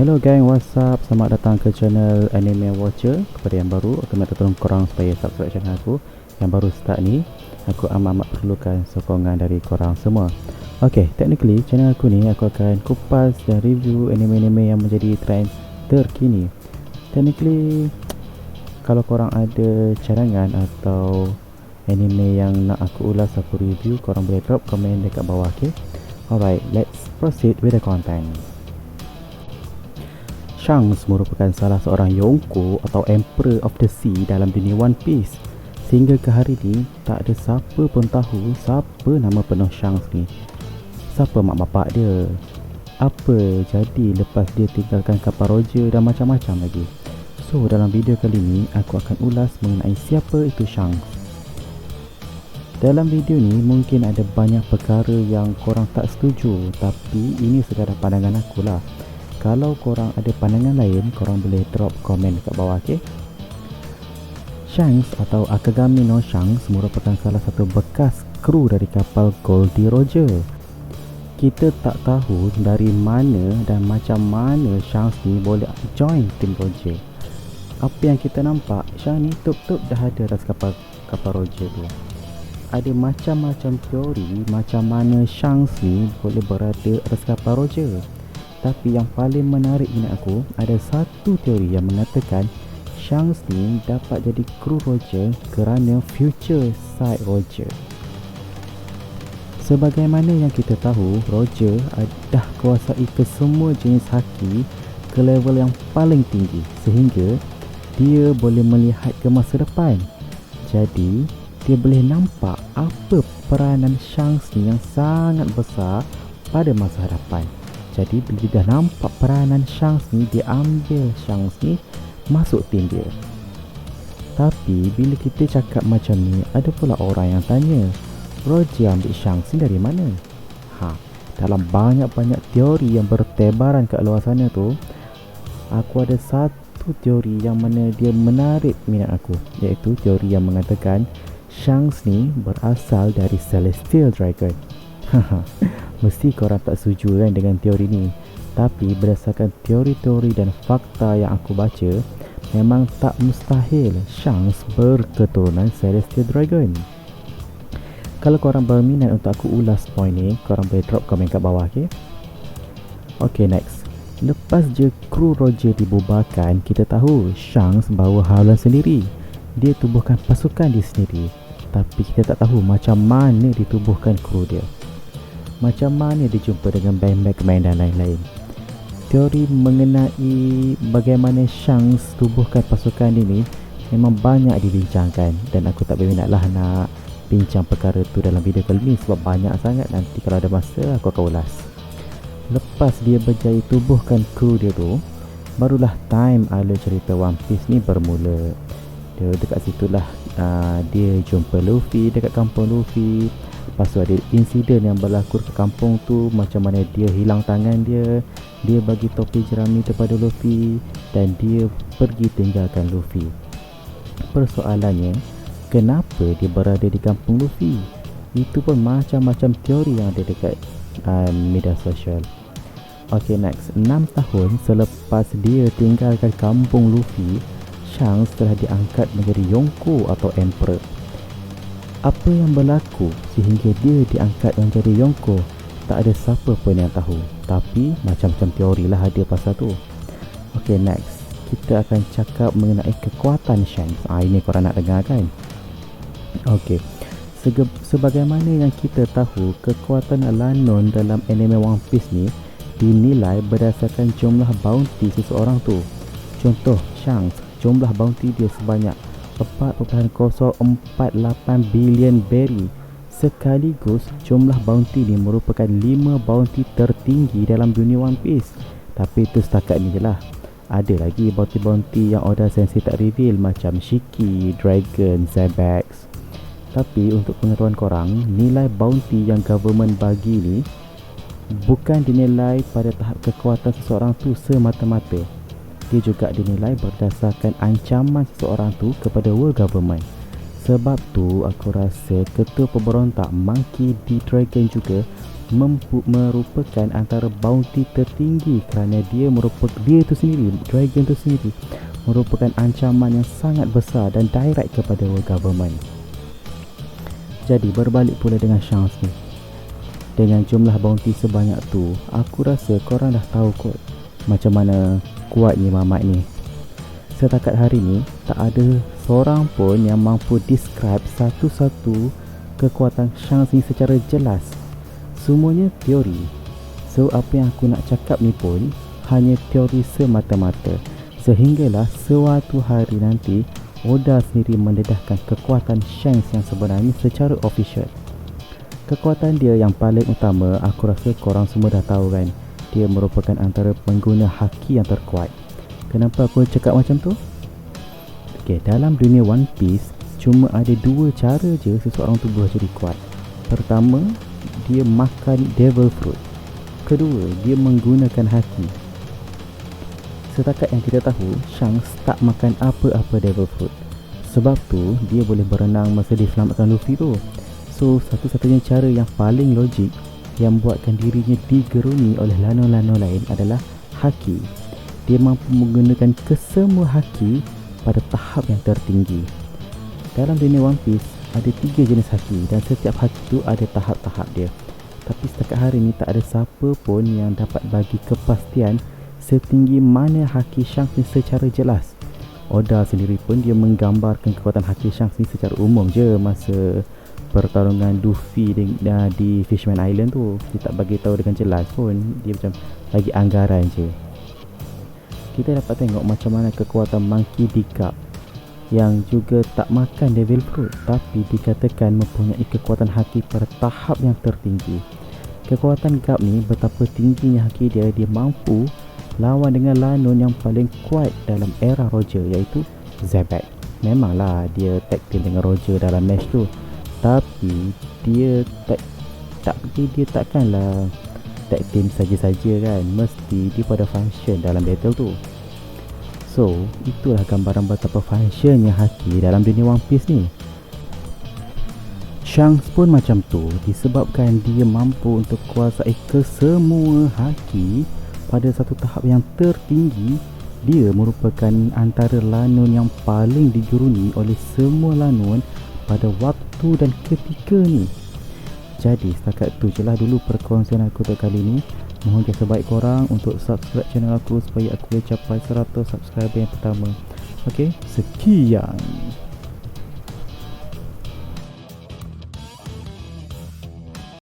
Hello gang, what's up? Selamat datang ke channel Anime Watcher. Kepada yang baru, aku minta tolong korang supaya subscribe channel aku. Yang baru start ni, aku amat perlukan sokongan dari korang semua. Ok, technically channel aku ni aku akan kupas dan review anime-anime yang menjadi trend terkini. Technically, kalau korang ada cadangan atau anime yang nak aku ulas, aku review, korang boleh drop komen dekat bawah, ok? Alright, let's proceed with the content. Shanks merupakan salah seorang Yonko atau Emperor of the Sea dalam dunia One Piece. Sehingga ke hari ni, tak ada siapa pun tahu siapa nama penuh Shanks ni. Siapa mak bapak dia? Apa jadi lepas dia tinggalkan kapal Roger dan macam-macam lagi. So, dalam video kali ni, aku akan ulas mengenai siapa itu Shanks. Dalam video ni, mungkin ada banyak perkara yang korang tak setuju, tapi ini sekadar pandangan aku lah. Kalau korang ada pandangan lain, korang boleh drop komen dekat bawah, ok? Shanks atau Akagami no Shanks merupakan salah satu bekas kru dari kapal Goldie Roger. Kita tak tahu dari mana dan macam mana Shanks ni boleh join tim Roger. Apa yang kita nampak, Shanks ni tup-tup dah ada atas kapal Roger tu. Ada macam-macam teori macam mana Shanks ni boleh berada atas kapal Roger. Tapi yang paling menarik minat aku, ada satu teori yang mengatakan Shanks ni dapat jadi kru Roger kerana future side Roger. Sebagaimana yang kita tahu, Roger dah kuasai ke semua jenis haki ke level yang paling tinggi sehingga dia boleh melihat ke masa depan. Jadi, dia boleh nampak apa peranan Shanks ni yang sangat besar pada masa hadapan. Jadi bila dia dah nampak peranan Shanks ni, dia ambil Shanks ni masuk tim dia. Tapi bila kita cakap macam ni, ada pula orang yang tanya, Roger ambil Shanks ni dari mana? Dalam banyak-banyak teori yang bertebaran kat luar sana tu, aku ada satu teori yang mana dia menarik minat aku, iaitu teori yang mengatakan Shanks ni berasal dari Celestial Dragon. Mesti korang tak setuju kan dengan teori ni. Tapi berdasarkan teori-teori dan fakta yang aku baca, memang tak mustahil Shanks berketurunan Celestial Dragon. Kalau korang berminat untuk aku ulas point ni, korang boleh drop komen kat bawah, ok? Ok, next. Lepas je kru Roger dibubarkan, kita tahu Shanks bawa haluan sendiri. Dia tubuhkan pasukan dia sendiri. Tapi kita tak tahu macam mana ditubuhkan kru dia. Macam mana dia jumpa dengan band-band dan lain-lain. Teori mengenai bagaimana Shanks tubuhkan pasukan dia ni memang banyak dibincangkan, dan aku tak berminatlah nak bincang perkara tu dalam video kali ni sebab banyak sangat. Nanti kalau ada masa aku akan ulas. Lepas dia berjaya tubuhkan kru dia tu, barulah time alur cerita One Piece ni bermula. Dia dekat situlah dia jumpa Luffy dekat kampung Luffy. Lepas tu ada insiden yang berlaku ke kampung tu, macam mana dia hilang tangan dia, dia bagi topi jerami kepada Luffy dan dia pergi tinggalkan Luffy. Persoalannya, kenapa dia berada di kampung Luffy? Itu pun macam-macam teori yang ada dekat media sosial. Ok, next. 6 tahun selepas dia tinggalkan kampung Luffy, Shanks telah diangkat menjadi Yonko atau Emperor. Apa yang berlaku sehingga dia diangkat menjadi Yonko, tak ada siapa pun yang tahu. Tapi macam-macam teori lah ada pasal tu. Ok, next. Kita akan cakap mengenai kekuatan Shanks. Ini korang nak dengar kan? Ok. Sebagaimana yang kita tahu, kekuatan Alanon dalam anime One Piece ni dinilai berdasarkan jumlah bounty seseorang tu. Contoh, Shanks, jumlah bounty dia sebanyak 4.048 bilion berry. Sekaligus jumlah bounty ni merupakan 5 bounty tertinggi dalam dunia One Piece. Tapi itu setakat ni je lah. Ada lagi bounty-bounty yang Oda Sensei tak reveal, macam Shiki, Dragon, Zebex. Tapi untuk pengetahuan korang, nilai bounty yang government bagi ni bukan dinilai pada tahap kekuatan seseorang tu semata-mata. Dia juga dinilai berdasarkan ancaman seseorang tu kepada world government. Sebab tu aku rasa ketua pemberontak Monkey D. Dragon juga merupakan antara bounty tertinggi kerana dia itu sendiri, dragon itu sendiri merupakan ancaman yang sangat besar dan direct kepada world government. Jadi berbalik pula dengan chance ni. Dengan jumlah bounty sebanyak tu, aku rasa korang dah tahu kot macam mana kuatnya Mamat ni. Setakat hari ni, tak ada seorang pun yang mampu describe satu-satu kekuatan chance ni secara jelas. Semuanya teori. So apa yang aku nak cakap ni pun hanya teori semata-mata. Sehinggalah suatu hari nanti Oda sendiri mendedahkan kekuatan Shanks yang sebenarnya secara official. Kekuatan dia yang paling utama, aku rasa korang semua dah tahu kan. Dia merupakan antara pengguna haki yang terkuat. Kenapa aku cakap macam tu? Okay, dalam dunia One Piece cuma ada dua cara je seseorang tu boleh jadi kuat. Pertama, dia makan devil fruit. Kedua, dia menggunakan haki. Setakat yang kita tahu, Shanks tak makan apa-apa devil fruit. Sebab tu, dia boleh berenang masa dia selamatkan Luffy tu. So, satu-satunya cara yang paling logik yang buatkan dirinya digeruni oleh lanun-lanun lain adalah haki. Dia mampu menggunakan kesemua haki pada tahap yang tertinggi. Dalam dunia One Piece, ada 3 jenis haki dan setiap haki tu ada tahap-tahap dia. Tapi setakat hari ni tak ada siapa pun yang dapat bagi kepastian setinggi mana haki Shanks ni secara jelas. Oda sendiri pun dia menggambarkan kekuatan haki Shanks ni secara umum je masa pertarungan Luffy di Fishman Island tu. Dia tak bagi tahu dengan jelas pun, dia macam bagi anggaran je. Kita dapat tengok macam mana kekuatan Monkey D. Garp yang juga tak makan devil fruit tapi dikatakan mempunyai kekuatan haki pada tahap yang tertinggi. Kekuatan Garp ni betapa tingginya haki dia, dia mampu lawan dengan lanun yang paling kuat dalam era Roger, iaitu Zebek. Memanglah dia tag team dengan Roger dalam match tu, tapi dia takkanlah tag team saja-saja kan, mesti dia pada function dalam battle tu. So itulah gambaran betapa functionnya haki dalam dunia One Piece ni. Shanks pun macam tu, disebabkan dia mampu untuk kuasai kesemua haki pada satu tahap yang tertinggi. Dia merupakan antara lanun yang paling digeruni oleh semua lanun pada waktu dan ketika ni. Jadi setakat tu je lah dulu perkongsian aku untuk kali ni. Mohon jasa baik korang untuk subscribe channel aku supaya aku boleh capai 100 subscriber yang pertama. Ok, sekian.